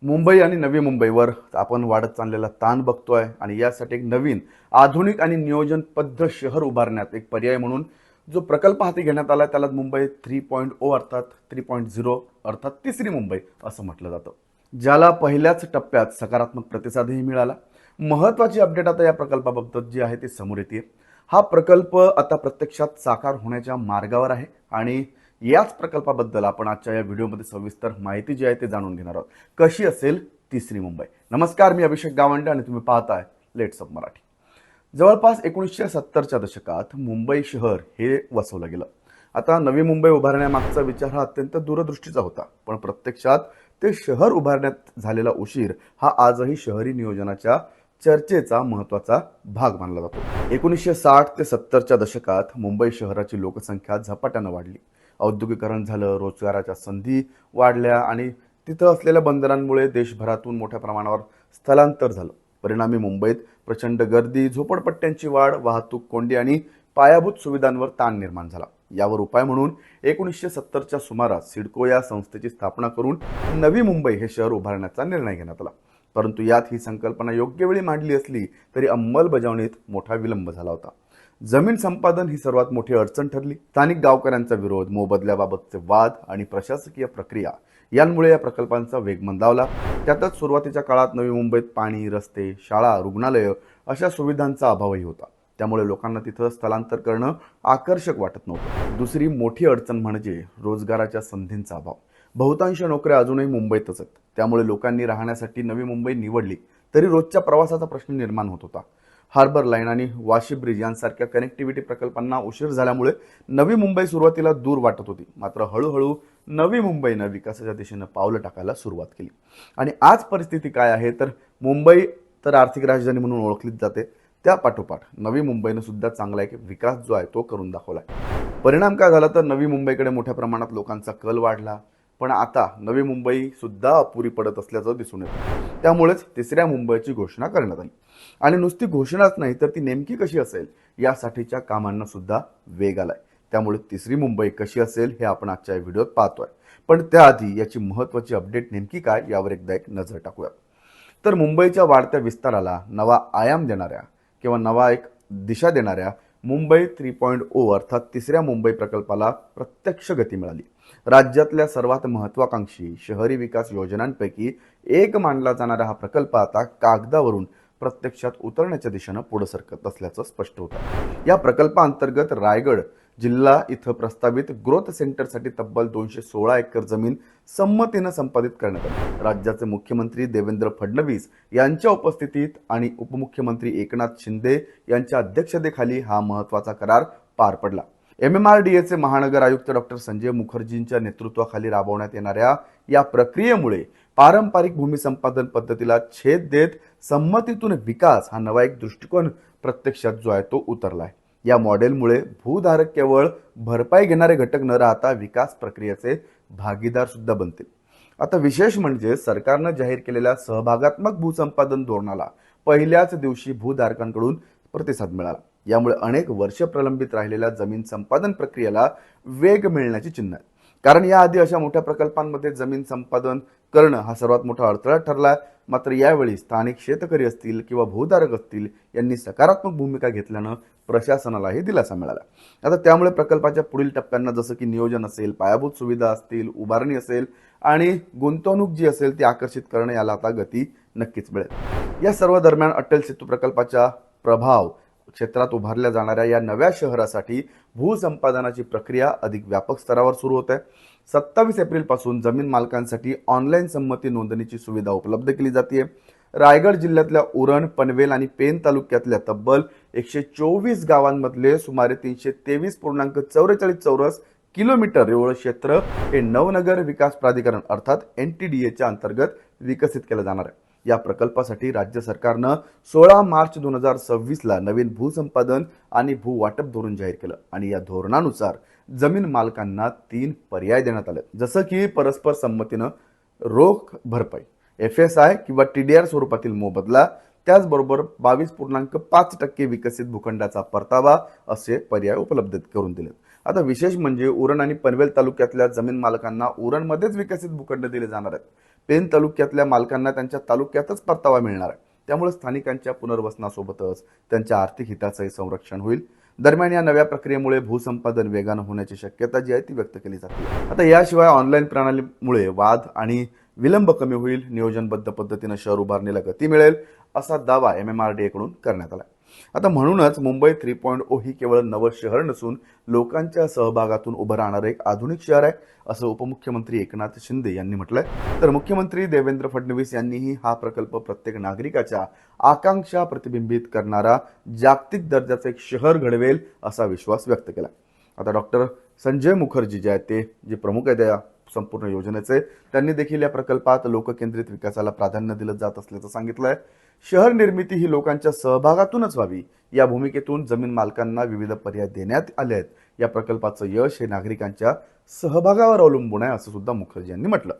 मुंबई आणि नवी मुंबईवर आपण वाढत चाललेला ताण बघतोय आणि यासाठी एक नवीन आधुनिक आणि नियोजनबद्ध शहर उभारण्यात एक पर्याय म्हणून जो प्रकल्प हाती घेण्यात आला त्याला मुंबई 3.0 अर्थात 3.0 अर्थात तिसरी मुंबई असं म्हटलं जातं, ज्याला पहिल्याच टप्प्यात सकारात्मक प्रतिसादही मिळाला. महत्त्वाची अपडेट आता या प्रकल्पाबाबत जी आहे ती समोर येते. हा प्रकल्प आता प्रत्यक्षात साकार होण्याच्या मार्गावर आहे आणि याच प्रकल्पाबद्दल आपण आजच्या या व्हिडिओमध्ये सविस्तर माहिती जी आहे ते जाणून घेणार आहोत. कशी असेल तिसरी मुंबई? नमस्कार, मी अभिषेक गावंडे आणि तुम्ही पाहताय लेट्स अप मराठी. जवळपास 1970च्या दशकात मुंबई शहर हे वसवलं गेलं. आता नवी मुंबई उभारण्यामागचा विचार हा अत्यंत दूरदृष्टीचा होता, पण प्रत्यक्षात ते शहर उभारण्यात झालेला उशीर हा आजही शहरी नियोजनाच्या चर्चेचा महत्त्वाचा भाग मानला जातो. 1960 ते 70च्या दशकात मुंबई शहराची लोकसंख्या झपाट्यानं वाढली. औद्योगिकरण झालं, रोजगाराच्या संधी वाढल्या आणि तिथं असलेल्या बंदरांमुळे देशभरातून मोठ्या प्रमाणावर स्थलांतर झालं. परिणामी मुंबईत प्रचंड गर्दी, झोपडपट्ट्यांची वाढ, वाहतूक कोंडी आणि पायाभूत सुविधांवर ताण निर्माण झाला. यावर उपाय म्हणून 1970च्या सुमारास सिडको या संस्थेची स्थापना करून नवी मुंबई हे शहर उभारण्याचा निर्णय घेण्यात आला. परंतु यात ही संकल्पना योग्य वेळी मांडली असली तरी अंमलबजावणीत मोठा विलंब झाला होता. जमीन संपादन ही सर्वात मोठी अडचण ठरली. स्थानिक गावकऱ्यांचा विरोध, मोबदल्याबाबतचे वाद आणि प्रशासकीय प्रक्रिया यांमुळे या प्रकल्पांचा वेग मंदावला. त्यातच सुरुवातीच्या काळात नवी मुंबईत पाणी, रस्ते, शाळा, रुग्णालय अशा सुविधांचा अभावही होता. त्यामुळे लोकांना तिथं स्थलांतर करणं आकर्षक वाटत नव्हतं. दुसरी मोठी अडचण म्हणजे रोजगाराच्या संधींचा अभाव. बहुतांश नोकऱ्या अजूनही मुंबईतच आहेत. त्यामुळे लोकांनी राहण्यासाठी नवी मुंबई निवडली तरी रोजच्या प्रवासाचा प्रश्न निर्माण होत होता. हार्बर लाईन आणि वाशी ब्रिज यांसारख्या कनेक्टिव्हिटी प्रकल्पांना उशीर झाल्यामुळे नवी मुंबई सुरुवातीला दूर वाटत होती. मात्र हळूहळू नवी मुंबईनं विकासाच्या दिशेनं पावलं टाकायला सुरुवात केली. आणि आज परिस्थिती काय आहे तर मुंबई तर आर्थिक राजधानी म्हणून ओळखलीच जाते, त्या पाठोपाठ नवी मुंबईनं सुद्धा चांगला एक विकास जो आहे तो करून दाखवला. परिणाम काय झाला तर नवी मुंबईकडे मोठ्या प्रमाणात लोकांचा कल वाढला. पण आता नवी मुंबई सुद्धा अपुरी पडत असल्याचं दिसून येतं. त्यामुळेच तिसऱ्या मुंबईची घोषणा करण्यात आली. आणि नुसती घोषणाच नाही तर ती नेमकी कशी असेल यासाठीच्या कामांना सुद्धा वेग आलाय. त्यामुळे तिसरी मुंबई कशी असेल हे आपण आजच्या व्हिडिओत पाहतोय. पण त्याआधी याची महत्त्वाची अपडेट नेमकी काय यावर एकदा एक नजर टाकूया. तर मुंबईच्या वाढत्या विस्ताराला नवा आयाम देणाऱ्या किंवा नवा एक दिशा देणाऱ्या मुंबई 3.0 अर्थात तिसऱ्या मुंबई प्रकल्पाला प्रत्यक्ष गती मिळाली. राज्यातल्या सर्वात महत्त्वाकांक्षी शहरी विकास योजनांपैकी एक मानला जाणारा हा प्रकल्प आता कागदावरून प्रत्यक्षात उतरण्याच्या दिशेनं पुढे सरकत असल्याचं स्पष्ट होतं. या प्रकल्पाअंतर्गत रायगड जिल्हा इथं प्रस्तावित ग्रोथ सेंटरसाठी तब्बल 216 एकर जमीन संमतीनं संपादित करण्यात आली. राज्याचे मुख्यमंत्री देवेंद्र फडणवीस यांच्या उपस्थितीत आणि उपमुख्यमंत्री एकनाथ शिंदे यांच्या अध्यक्षतेखाली हा महत्त्वाचा करार पार पडला. MMRDAचे महानगर आयुक्त डॉक्टर संजय मुखर्जींच्या नेतृत्वाखाली राबवण्यात येणाऱ्या या प्रक्रियेमुळे पारंपरिक भूमी संपादन पद्धतीला छेद देत संमतीतून विकास हा नवा एक दृष्टिकोन प्रत्यक्षात जो आहे तो उतरलाय. या मॉडेलमुळे भूधारक केवळ भरपाई घेणारे घटक न राहता विकास प्रक्रियेचे भागीदार सुद्धा बनतील. आता विशेष म्हणजे सरकारनं जाहीर केलेल्या सहभागात्मक भूसंपादन धोरणाला पहिल्याच दिवशी भूधारकांकडून प्रतिसाद मिळाला. यामुळे अनेक वर्ष प्रलंबित राहिलेल्या जमीन संपादन प्रक्रियेला वेग मिळण्याची चिन्ह आहेत. कारण याआधी अशा मोठ्या प्रकल्पांमध्ये जमीन संपादन करणं हा सर्वात मोठा अडथळा ठरला. मात्र यावेळी स्थानिक शेतकरी असतील किंवा भूधारक असतील यांनी सकारात्मक भूमिका घेतल्यानं प्रशासनालाही दिलासा मिळाला. आता त्यामुळे प्रकल्पाच्या पुढील टप्प्यांना जसं की नियोजन असेल, पायाभूत सुविधा असतील, उभारणी असेल आणि गुंतवणूक जी असेल ती आकर्षित करणं याला आता गती नक्कीच मिळेल. या सर्व दरम्यान अटल सेतू प्रकल्पाच्या प्रभाव क्षेत्रात उभारल्या जाणाऱ्या या नव्या शहरासाठी भूसंपादनाची प्रक्रिया अधिक व्यापक स्तरावर सुरू होत आहे. 27 एप्रिलपासून जमीन मालकांसाठी ऑनलाईन संमती नोंदणीची सुविधा उपलब्ध केली जाते. रायगड जिल्ह्यातल्या उरण, पनवेल आणि पेन तालुक्यातल्या तब्बल 124 गावांमधले सुमारे 323.44 चौरस किलोमीटर एवढं क्षेत्र हे नवनगर विकास प्राधिकरण अर्थात NTDAच्या अंतर्गत विकसित केलं जाणार आहे. या प्रकल्पासाठी राज्य सरकारनं 16 मार्च 2026ला नवीन भूसंपादन आणि भूवाटप धोरण जाहीर केलं आणि या धोरणानुसार जमीन मालकांना 3 पर्याय देण्यात आले, जसं की परस्पर संमतीनं रोख भरपाई, FSI किंवा TDR स्वरूपातील मोबदला, त्याचबरोबर 22.5% विकसित भूखंडाचा परतावा असे पर्याय उपलब्ध करून दिले. आता विशेष म्हणजे उरण आणि पनवेल तालुक्यातल्या जमीन मालकांना उरणमध्येच विकसित भूखंड दिले जाणार आहेत. पेन तालुक्यातल्या मालकांना त्यांच्या तालुक्यातच परतावा मिळणार आहे. त्यामुळे स्थानिकांच्या पुनर्वसनासोबतच त्यांच्या आर्थिक हिताचंही संरक्षण होईल. दरम्यान या नव्या प्रक्रियेमुळे भूसंपादन वेगानं होण्याची शक्यता जी आहे ती व्यक्त केली जाते. आता याशिवाय ऑनलाईन प्रणालीमुळे वाद आणि विलंब कमी होईल, नियोजनबद्ध पद्धतीनं शहर उभारणीला गती मिळेल, असा दावा MMRDA कडून करण्यात आला. आता म्हणूनच मुंबई 3.0 ही केवळ नवं शहर नसून लोकांच्या सहभागातून उभं राहणारं एक आधुनिक शहर आहे, असं उपमुख्यमंत्री एकनाथ शिंदे यांनी म्हटलंय. तर मुख्यमंत्री देवेंद्र फडणवीस यांनीही हा प्रकल्प प्रत्येक नागरिकाच्या आकांक्षा प्रतिबिंबित करणारा जागतिक दर्जाचं एक शहर घडवेल असा विश्वास व्यक्त केला. आता डॉक्टर संजय मुखर्जी जे आहेत ते जे प्रमुख आहेत या संपूर्ण योजनेचे, त्यांनी देखील या प्रकल्पात लोककेंद्रित विकासाला प्राधान्य दिलं जात असल्याचं सांगितलंय. शहर निर्मिती ही लोकांच्या सहभागातूनच व्हावी, या भूमिकेतून जमीन मालकांना विविध पर्याय देण्यात आले आहेत. या प्रकल्पाचं यश हे नागरिकांच्या सहभागावर अवलंबून आहे, असं सुद्धा मुखर्जी यांनी म्हटलं.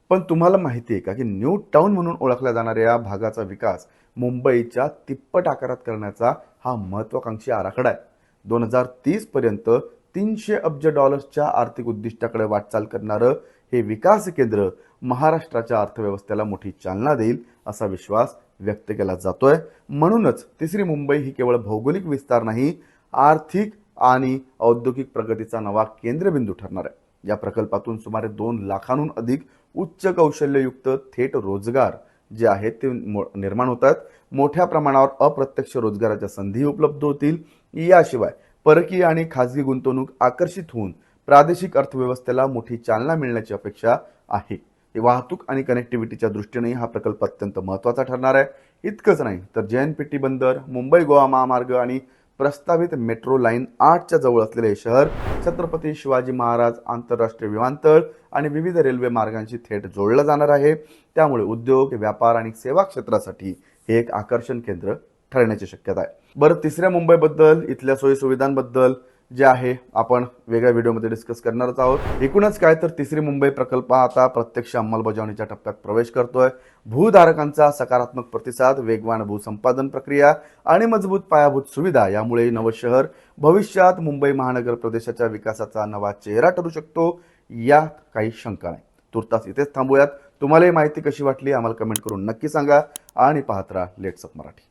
पण तुम्हाला माहिती आहे का की न्यू टाउन म्हणून ओळखल्या जाणाऱ्या या भागाचा विकास मुंबईच्या तिप्पट आकारात करण्याचा हा महत्वाकांक्षी आराखडा आहे. 2030 पर्यंत $300 अब्ज आर्थिक उद्दिष्टाकडे वाटचाल करणारं हे विकास केंद्र महाराष्ट्राच्या अर्थव्यवस्थेला मोठी चालना देईल, असा विश्वास व्यक्त केला जातोय. म्हणूनच तिसरी मुंबई ही केवळ भौगोलिक विस्तार नाही, आर्थिक आणि औद्योगिक प्रगतीचा नवा केंद्रबिंदू ठरणार आहे. या प्रकल्पातून सुमारे 2 लाखांहून अधिक उच्च कौशल्ययुक्त थेट रोजगार जे आहेत ते निर्माण होतात. मोठ्या प्रमाणावर अप्रत्यक्ष रोजगाराच्या संधी उपलब्ध होतील. याशिवाय परकीय आणि खाजगी गुंतवणूक आकर्षित होऊन प्रादेशिक अर्थव्यवस्थेला मोठी चालना मिळण्याची अपेक्षा आहे. वाहतूक आणि कनेक्टिव्हिटीच्या दृष्टीनेही हा प्रकल्प अत्यंत महत्त्वाचा ठरणार आहे. इतकंच नाही तर JNPT बंदर, मुंबई गोवा महामार्ग आणि प्रस्तावित मेट्रो लाईन 8च्या जवळ असलेले हे शहर छत्रपती शिवाजी महाराज आंतरराष्ट्रीय विमानतळ आणि विविध रेल्वे मार्गांशी थेट जोडलं जाणार आहे. त्यामुळे उद्योग, व्यापार आणि सेवा क्षेत्रासाठी हे एक आकर्षण केंद्र ठरण्याची शक्यता आहे. बरं, तिसऱ्या मुंबईबद्दल, इथल्या सोयीसुविधांबद्दल जे आहे आपण वेगळ्या व्हिडिओमध्ये डिस्कस करणारच आहोत. एकूणच काय तर तिसरी मुंबई प्रकल्प आता प्रत्यक्ष अंमलबजावणीच्या टप्प्यात प्रवेश करतोय. भूधारकांचा सकारात्मक प्रतिसाद, वेगवान भूसंपादन प्रक्रिया आणि मजबूत पायाभूत सुविधा यामुळे नवं शहर भविष्यात मुंबई महानगर प्रदेशाच्या विकासाचा नवा चेहरा ठरू शकतो, यात काही शंका नाही. तुर्तास इथेच थांबूयात. तुम्हाला ही माहिती कशी वाटली आम्हाला कमेंट करून नक्की सांगा आणि पाहत राहा लेट्स अप मराठी.